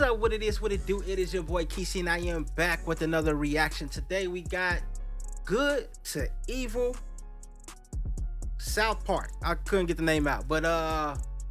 What's up? What it is? What it do? It is your boy Kesey, and I am back with another reaction. Today we got Good to Evil South Park. I couldn't get the name out, but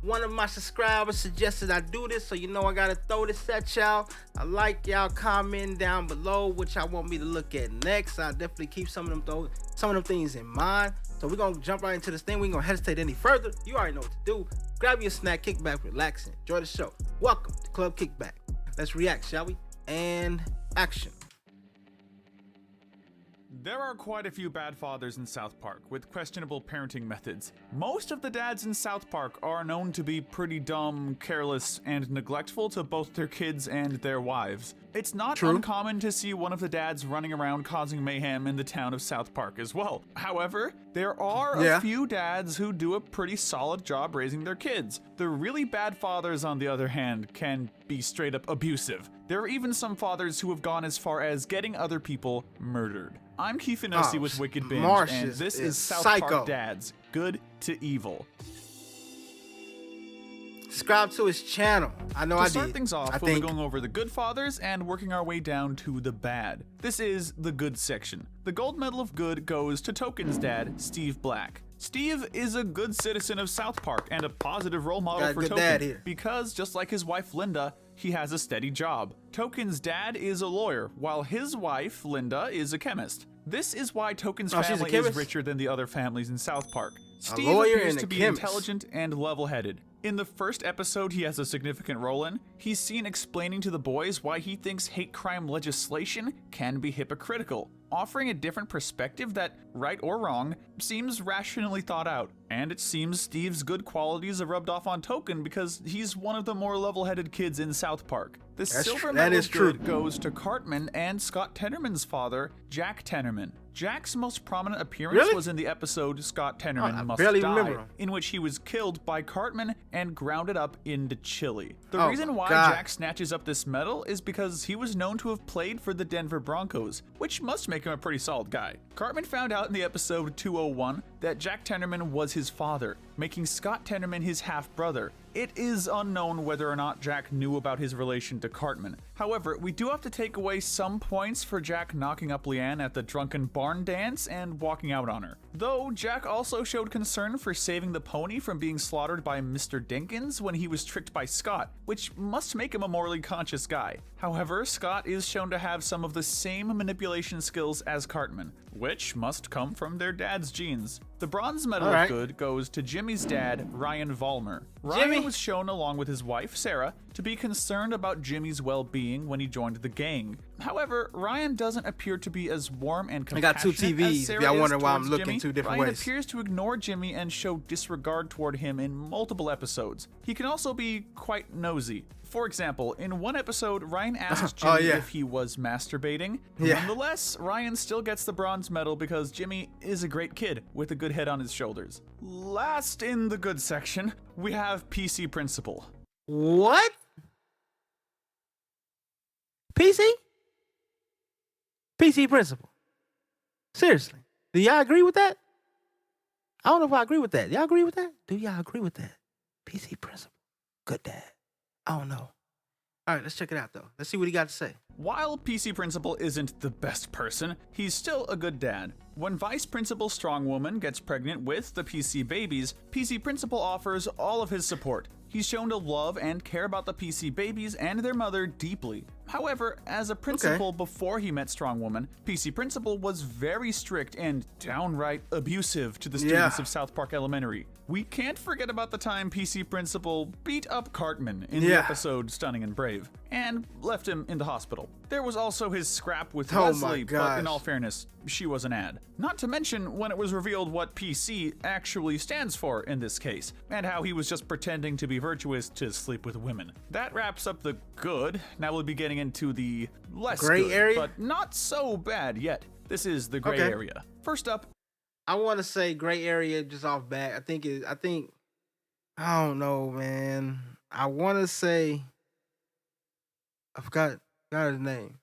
one of my subscribers suggested I do this, so you know I gotta throw this at y'all. I like y'all commenting down below what y'all want me to look at next. I'll definitely keep some of them things in mind. So we're gonna jump right into this thing. We ain't gonna hesitate any further. You already know what to do. Grab your snack, kick back, relax, and enjoy the show. Welcome to Club Kickback. Let's react, shall we? And action. There are quite a few bad fathers in South Park, with questionable parenting methods. Most of the dads in South Park are known to be pretty dumb, careless, and neglectful to both their kids and their wives. It's not uncommon to see one of the dads running around causing mayhem in the town of South Park as well. However, there are a few dads who do a pretty solid job raising their kids. The really bad fathers, on the other hand, can be straight up abusive. There are even some fathers who have gone as far as getting other people murdered. I'm Keith Finossi with Wicked Binge, and this is South Park Dads, Good to Evil. Subscribe to his channel. I know I did. To start things off, we'll be going over the good fathers and working our way down to the bad. This is the good section. The gold medal of good goes to Token's dad, Steve Black. Steve is a good citizen of South Park and a positive role model for Token because, just like his wife Linda, he has a steady job. Token's dad is a lawyer, while his wife, Linda, is a chemist. This is why Token's family is richer than the other families in South Park. Steve appears to be intelligent and level-headed. In the first episode he has a significant role in, he's seen explaining to the boys why he thinks hate crime legislation can be hypocritical, offering a different perspective that, right or wrong, seems rationally thought out. And it seems Steve's good qualities are rubbed off on Token because he's one of the more level-headed kids in South Park. The silver medal of good goes to Cartman and Scott Tenorman's father, Jack Tenorman. Jack's most prominent appearance was in the episode Scott Tenorman Must Die, in which he was killed by Cartman and grounded up into chili. The reason why Jack snatches up this medal is because he was known to have played for the Denver Broncos, which must make him a pretty solid guy. Cartman found out in the episode 201 that Jack Tenorman was his father, making Scott Tenorman his half-brother. It is unknown whether or not Jack knew about his relation to Cartman. However, we do have to take away some points for Jack knocking up Leanne at the drunken barn dance and walking out on her. Though Jack also showed concern for saving the pony from being slaughtered by Mr. Dinkins when he was tricked by Scott, which must make him a morally conscious guy. However, Scott is shown to have some of the same manipulation skills as Cartman, which must come from their dad's genes. The bronze medal of good goes to Jimmy's dad, Ryan Vollmer. Ryan was shown along with his wife, Sarah, to be concerned about Jimmy's well-being when he joined the gang. However, Ryan doesn't appear to be as warm and compassionate as Sarah is towards Jimmy. I got two TVs, y'all wonder why I'm looking two different ways. Ryan appears to ignore Jimmy and show disregard toward him in multiple episodes. He can also be quite nosy. For example, in one episode, Ryan asks Jimmy if he was masturbating. Nonetheless, Ryan still gets the bronze medal because Jimmy is a great kid with a good head on his shoulders. Last in the good section, we have PC Principal. What? PC? PC Principal. Seriously. Do y'all agree with that? I don't know if I agree with that. Y'all agree with that? Do y'all agree with that? PC Principal. Good dad. I don't know. All right, let's check it out, though. Let's see what he got to say. While PC Principal isn't the best person, he's still a good dad. When Vice Principal Strongwoman gets pregnant with the PC babies, PC Principal offers all of his support. He's shown to love and care about the PC babies and their mother deeply. However, as a principal before he met Strongwoman, PC Principal was very strict and downright abusive to the students of South Park Elementary. We can't forget about the time PC Principal beat up Cartman in the episode Stunning and Brave, and left him in the hospital. There was also his scrap with Leslie, but in all fairness, she was an ad. Not to mention when it was revealed what PC actually stands for in this case, and how he was just pretending to be virtuous to sleep with women. That wraps up the good. Now we'll be getting into the less gray area, but not so bad yet. This is the gray area. First up, I want to say gray area just off bat. I don't know, man. I want to say, I forgot his name.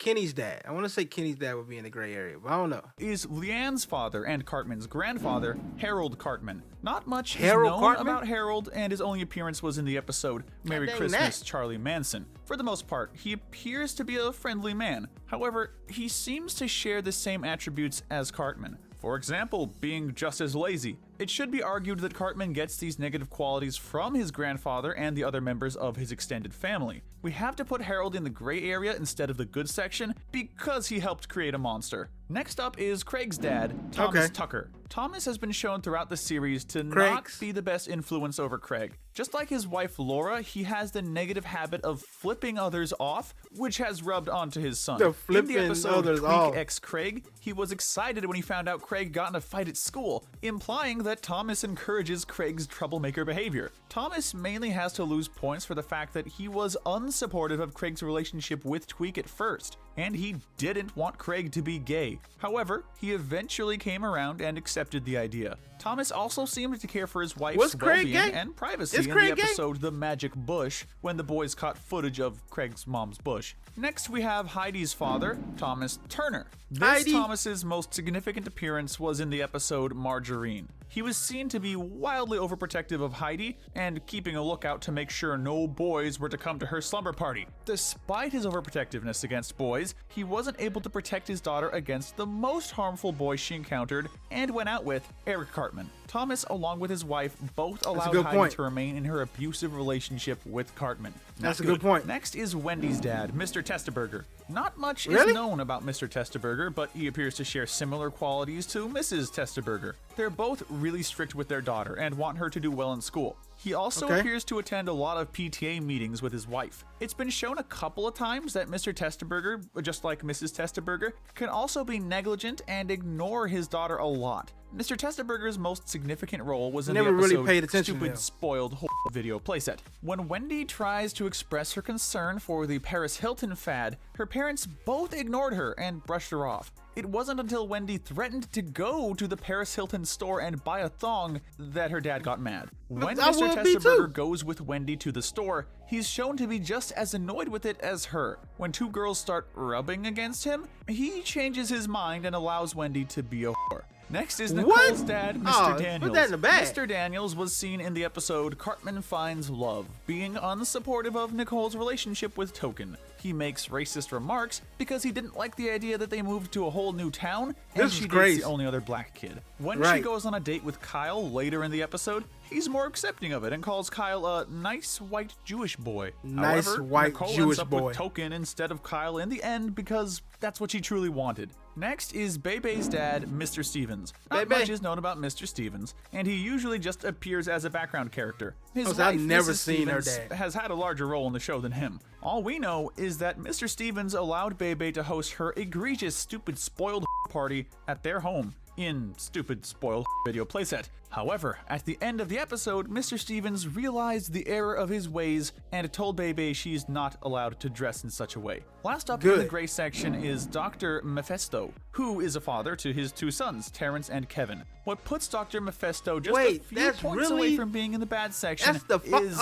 Kenny's dad. I want to say Kenny's dad would be in the gray area, but I don't know. Is Leanne's father and Cartman's grandfather, Harold Cartman. Not much Harold is known Cartman? about Harold, and his only appearance was in the episode Merry dang Christmas, that. Charlie Manson. For the most part, he appears to be a friendly man. However, he seems to share the same attributes as Cartman. For example, being just as lazy. It should be argued that Cartman gets these negative qualities from his grandfather and the other members of his extended family. We have to put Harold in the gray area instead of the good section because he helped create a monster. Next up is Craig's dad, Thomas Tucker. Thomas has been shown throughout the series to not be the best influence over Craig. Just like his wife Laura, he has the negative habit of flipping others off, which has rubbed onto his son. In the episode Tweak X Craig, he was excited when he found out Craig got in a fight at school, implying that Thomas encourages Craig's troublemaker behavior. Thomas mainly has to lose points for the fact that he was unsupportive of Craig's relationship with Tweak at first, and he didn't want Craig to be gay. However, he eventually came around and accepted the idea. Thomas also seemed to care for his wife's well-being and privacy in the episode The Magic Bush, when the boys caught footage of Craig's mom's bush. Next, we have Heidi's father, Thomas Turner. This Thomas's most significant appearance was in the episode Margarine. He was seen to be wildly overprotective of Heidi and keeping a lookout to make sure no boys were to come to her slumber party. Despite his overprotectiveness against boys, he wasn't able to protect his daughter against the most harmful boy she encountered and went out with, Eric Cartman. Thomas, along with his wife, both allowed Heidi to remain in her abusive relationship with Cartman. That's a good point. Next is Wendy's dad, Mr. Testaburger. Not much is known about Mr. Testaburger, but he appears to share similar qualities to Mrs. Testaburger. They're both really strict with their daughter and want her to do well in school. He also appears to attend a lot of PTA meetings with his wife. It's been shown a couple of times that Mr. Testaburger, just like Mrs. Testaburger, can also be negligent and ignore his daughter a lot. Mr. Testaburger's most significant role was in the episode Stupid Spoiled Video playset. When Wendy tries to express her concern for the Paris Hilton fad, her parents both ignored her and brushed her off. It wasn't until Wendy threatened to go to the Paris Hilton store and buy a thong that her dad got mad. When Mr. Testaburger goes with Wendy to the store, he's shown to be just as annoyed with it as her. When two girls start rubbing against him, he changes his mind and allows Wendy to be a whore. Next is Nicole's dad, Mr. Daniels. Put that in the bag. Mr. Daniels was seen in the episode Cartman Finds Love, being unsupportive of Nicole's relationship with Token. He makes racist remarks because he didn't like the idea that they moved to a whole new town and she dates the only other black kid. When she goes on a date with Kyle later in the episode, he's more accepting of it and calls Kyle a nice white Jewish boy. However, Nicole ends up with Token instead of Kyle in the end because that's what she truly wanted. Next is Bebe's dad, Mr. Stevens. Not much is known about Mr. Stevens, and he usually just appears as a background character. His wife, I've never Mrs. seen her Stevens, dad. has had a larger role in the show than him. All we know is that Mr. Stevens allowed Bebe to host her egregious stupid spoiled party at their home in Stupid Spoiled Video playset. However, at the end of the episode, Mr. Stevens realized the error of his ways and told Bebe she's not allowed to dress in such a way. Last up in the gray section is Dr. Mephisto, who is a father to his two sons, Terrence and Kevin. What puts Dr. Mephisto just a few points away from being in the bad section is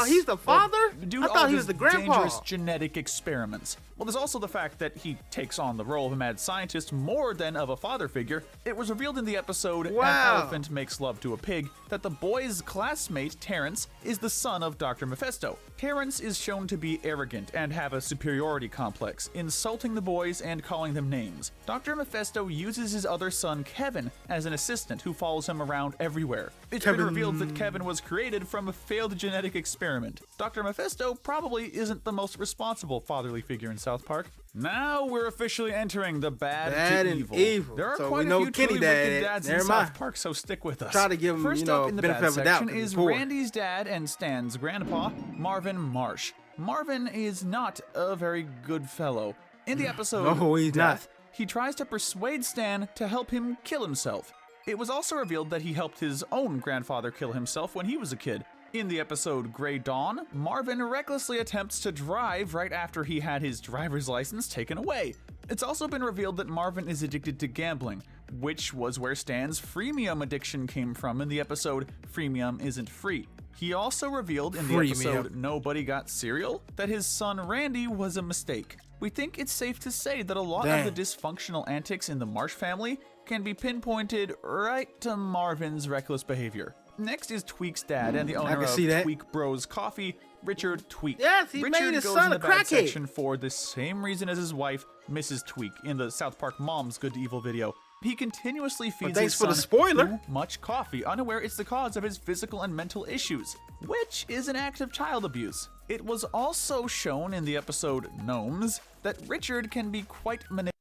he's the father? due I to thought all he his was the grandpa. dangerous genetic experiments. Well, there's also the fact that he takes on the role of a mad scientist more than of a father figure. It was revealed in the episode An Elephant Makes Love to a Pig that the boy's classmate, Terrence, is the son of Dr. Mephisto. Terrence is shown to be arrogant and have a superiority complex, insulting the boys and calling them names. Dr. Mephisto uses his other son, Kevin, as an assistant who follows him around everywhere. It's been revealed that Kevin was created from a failed genetic experiment. Dr. Mephisto probably isn't the most responsible fatherly figure in South Park. Now we're officially entering the bad to evil. There are quite a few truly wicked dads in South Park, so stick with us. Try to give him, First up in the bad section is Randy's dad and Stan's grandpa, Marvin Marsh. Marvin is not a very good fellow. In the episode Death, he tries to persuade Stan to help him kill himself. It was also revealed that he helped his own grandfather kill himself when he was a kid. In the episode Grey Dawn, Marvin recklessly attempts to drive right after he had his driver's license taken away. It's also been revealed that Marvin is addicted to gambling, which was where Stan's freemium addiction came from in the episode Freemium Isn't Free. He also revealed in the episode Nobody Got Cereal that his son Randy was a mistake. We think it's safe to say that a lot of the dysfunctional antics in the Marsh family can be pinpointed right to Marvin's reckless behavior. Next is Tweek's dad and the owner of Tweek Bros Coffee, Richard Tweek. Yes, he Richard made his goes son in the a bad crackhead section for the same reason as his wife, Mrs. Tweek, in the South Park Mom's Good to Evil video. He continuously feeds his son too much coffee, unaware it's the cause of his physical and mental issues, which is an act of child abuse. It was also shown in the episode Gnomes that Richard can be quite manipulative.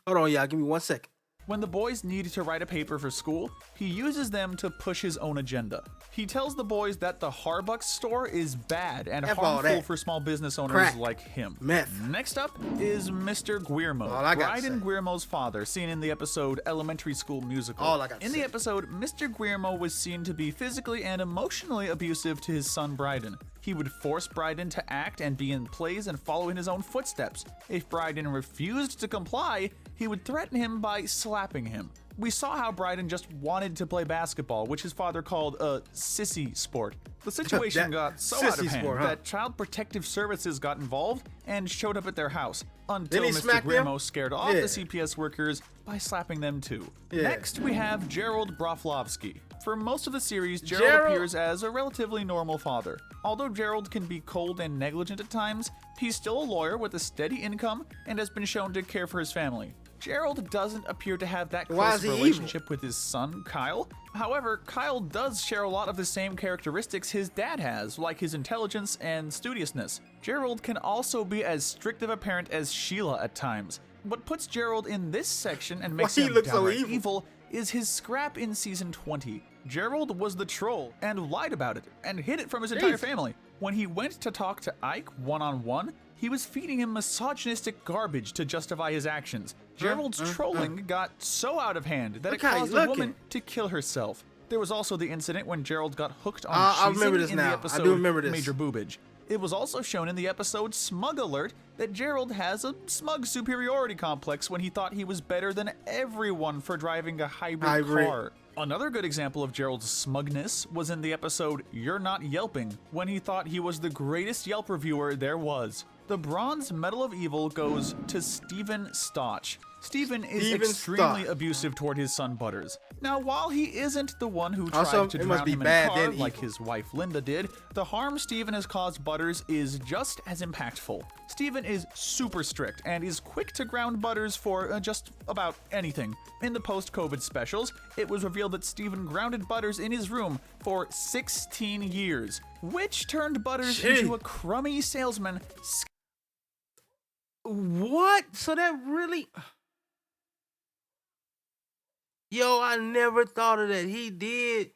Hold on, y'all, give me 1 second. When the boys need to write a paper for school, he uses them to push his own agenda. He tells the boys that the Harbucks store is bad and harmful for small business owners like him. Next up is Mr. Guillermo, Bryden Guillermo's father, seen in the episode Elementary School Musical. In the episode, Mr. Guillermo was seen to be physically and emotionally abusive to his son Bryden. He would force Bryden to act and be in plays and follow in his own footsteps. If Bryden refused to comply, he would threaten him by slapping him. We saw how Bryden just wanted to play basketball, which his father called a sissy sport. The situation got so out of hand that Child Protective Services got involved and showed up at their house, until Mr. Guillermo scared off the CPS workers by slapping them too. Next, we have Gerald Broflovsky. For most of the series, Gerald appears as a relatively normal father. Although Gerald can be cold and negligent at times, he's still a lawyer with a steady income and has been shown to care for his family. Gerald doesn't appear to have that close relationship with his son, Kyle. However, Kyle does share a lot of the same characteristics his dad has, like his intelligence and studiousness. Gerald can also be as strict of a parent as Sheila at times. What puts Gerald in this section and makes him downright evil is his scrap in season 20. Gerald was the troll and lied about it and hid it from his entire family. When he went to talk to Ike one-on-one, he was feeding him misogynistic garbage to justify his actions. Gerald's trolling got so out of hand that it caused a woman to kill herself. There was also the incident when Gerald got hooked on cheesing in the episode Major Boobage. It was also shown in the episode Smug Alert that Gerald has a smug superiority complex when he thought he was better than everyone for driving a hybrid car. Another good example of Gerald's smugness was in the episode You're Not Yelping, when he thought he was the greatest Yelp reviewer there was. The Bronze Medal of Evil goes to Steven Stotch. Steven is extremely abusive toward his son Butters. Now, while he isn't the one who tried to drown him in a car like his wife Linda did, the harm Steven has caused Butters is just as impactful. Steven is super strict and is quick to ground Butters for just about anything. In the post-COVID specials, it was revealed that Steven grounded Butters in his room for 16 years, which turned Butters into a crummy salesman. What? So that really... Yo, I never thought of that. He did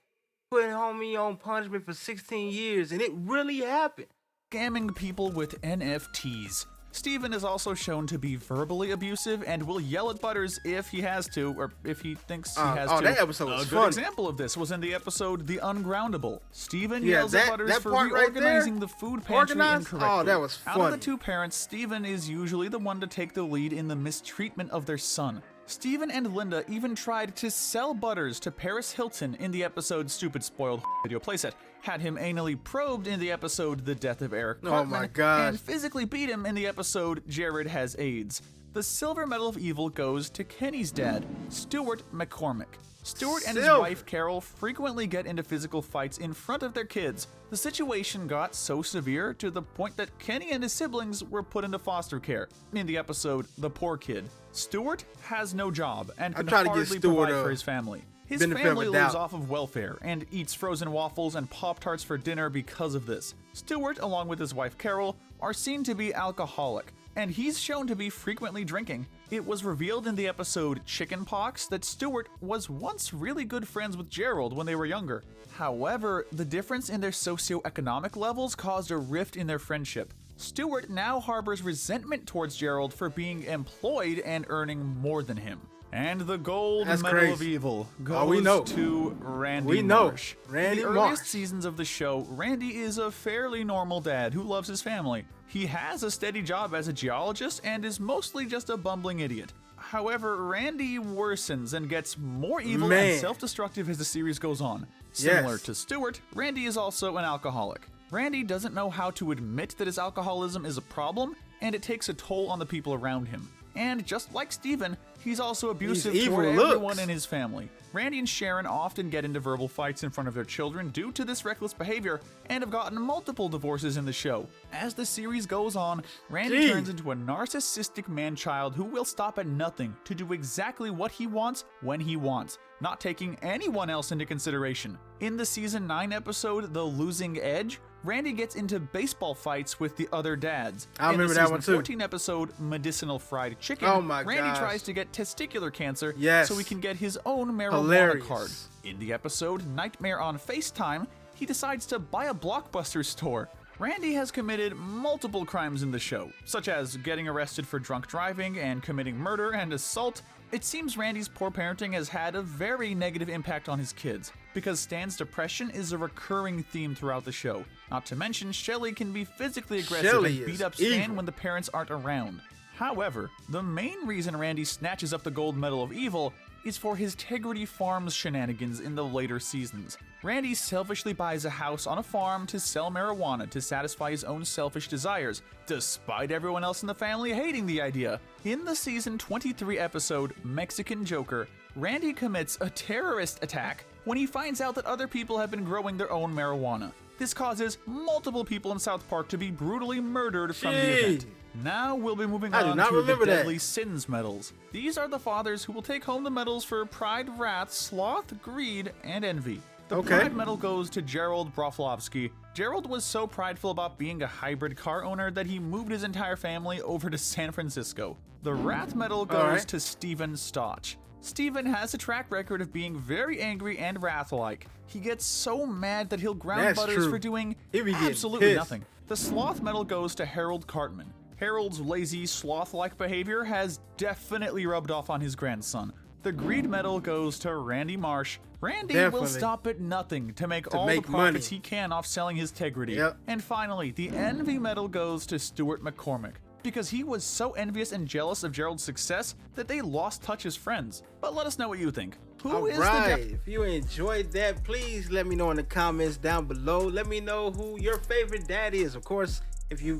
put homie on punishment for 16 years, and it really happened. Scamming people with NFTs. Steven is also shown to be verbally abusive and will yell at Butters if he has to, or if he thinks he has to. That episode was fun. A good example of this was in the episode The Ungroundable. Steven yells at Butters for reorganizing the food pantry incorrectly. Oh, that was fun. Out of the two parents, Steven is usually the one to take the lead in the mistreatment of their son. Steven and Linda even tried to sell Butters to Paris Hilton in the episode Stupid Spoiled Video Playset, had him anally probed in the episode The Death of Eric Cartman, and physically beat him in the episode Jared Has AIDS. The Silver Medal of Evil goes to Kenny's dad, Stuart McCormick. Stuart and his wife Carol frequently get into physical fights in front of their kids. The situation got so severe to the point that Kenny and his siblings were put into foster care. In the episode The Poor Kid, Stuart has no job and can hardly provide for his family. His family lives off of welfare and eats frozen waffles and Pop-Tarts for dinner because of this. Stuart, along with his wife Carol, are seen to be alcoholic, and he's shown to be frequently drinking. It was revealed in the episode Chicken Pox that Stuart was once really good friends with Gerald when they were younger. However, the difference in their socioeconomic levels caused a rift in their friendship. Stuart now harbors resentment towards Gerald for being employed and earning more than him. And the Gold Medal of Evil goes to Randy Marsh. In the earliest seasons of the show, Randy is a fairly normal dad who loves his family. He has a steady job as a geologist and is mostly just a bumbling idiot. However, Randy worsens and gets more evil and self-destructive as the series goes on. Similar Yes. to Stuart, Randy is also an alcoholic. Randy doesn't know how to admit that his alcoholism is a problem, and it takes a toll on the people around him. And just like Steven, he's also abusive evil toward looks. everyone in his family. Randy and Sharon often get into verbal fights in front of their children due to this reckless behavior, and have gotten multiple divorces in the show. As the series goes on, Randy Gee. turns into a narcissistic man-child who will stop at nothing to do exactly what he wants when he wants, not taking anyone else into consideration. In the season 9 episode, The Losing Edge, Randy gets into baseball fights with the other dads. I remember In the that season one too. 14 episode, Medicinal Fried Chicken, Oh my Randy gosh. tries to get testicular cancer Yes. so he can get his own marijuana Hilarious. card. In the episode Nightmare on FaceTime, he decides to buy a Blockbuster store. Randy has committed multiple crimes in the show, such as getting arrested for drunk driving and committing murder and assault. It seems Randy's poor parenting has had a very negative impact on his kids, because Stan's depression is a recurring theme throughout the show. Not to mention, Shelly can be physically aggressive Shelly and beat is up Stan evil. when the parents aren't around. However, the main reason Randy snatches up the gold medal of evil is for his Tegrity Farms shenanigans in the later seasons. Randy selfishly buys a house on a farm to sell marijuana to satisfy his own selfish desires, despite everyone else in the family hating the idea. In the season 23 episode Mexican Joker, Randy commits a terrorist attack when he finds out that other people have been growing their own marijuana. This causes multiple people in South Park to be brutally murdered from the event. Gee. Now we'll be moving I do on not to the remember that. Deadly Sins medals. These are the fathers who will take home the medals for pride, wrath, sloth, greed, and envy. The Okay. pride medal goes to Gerald Broflovsky. Gerald was so prideful about being a hybrid car owner that he moved his entire family over to San Francisco. The wrath medal goes Alright. to Steven Stotch. Steven has a track record of being very angry and wrath-like. He gets so mad that he'll ground That's Butters true. for doing He be getting absolutely pissed. nothing. The sloth medal goes to Harold Cartman. Harold's lazy, sloth-like behavior has definitely rubbed off on his grandson. The greed medal goes to Randy Marsh. Randy will Definitely. stop at nothing to make To all make the profits money. he can off selling his Tegrity. Yep. And finally, the envy medal goes to Stuart McCormick, because he was so envious and jealous of Gerald's success that they lost touch as friends. But let us know what you think. Who is the Alright, if you enjoyed that, please let me know in the comments down below. Let me know who your favorite dad is. Of course, if you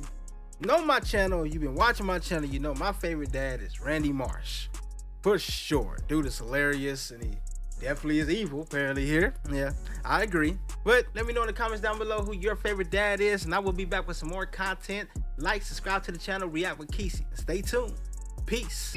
know my channel, you've been watching my channel, you know my favorite dad is Randy Marsh. For sure. Dude is hilarious and he definitely is evil, apparently here. Yeah, I agree. But let me know in the comments down below who your favorite dad is, and I will be back with some more content. Like, subscribe to the channel, react with Kesey. Stay tuned. Peace.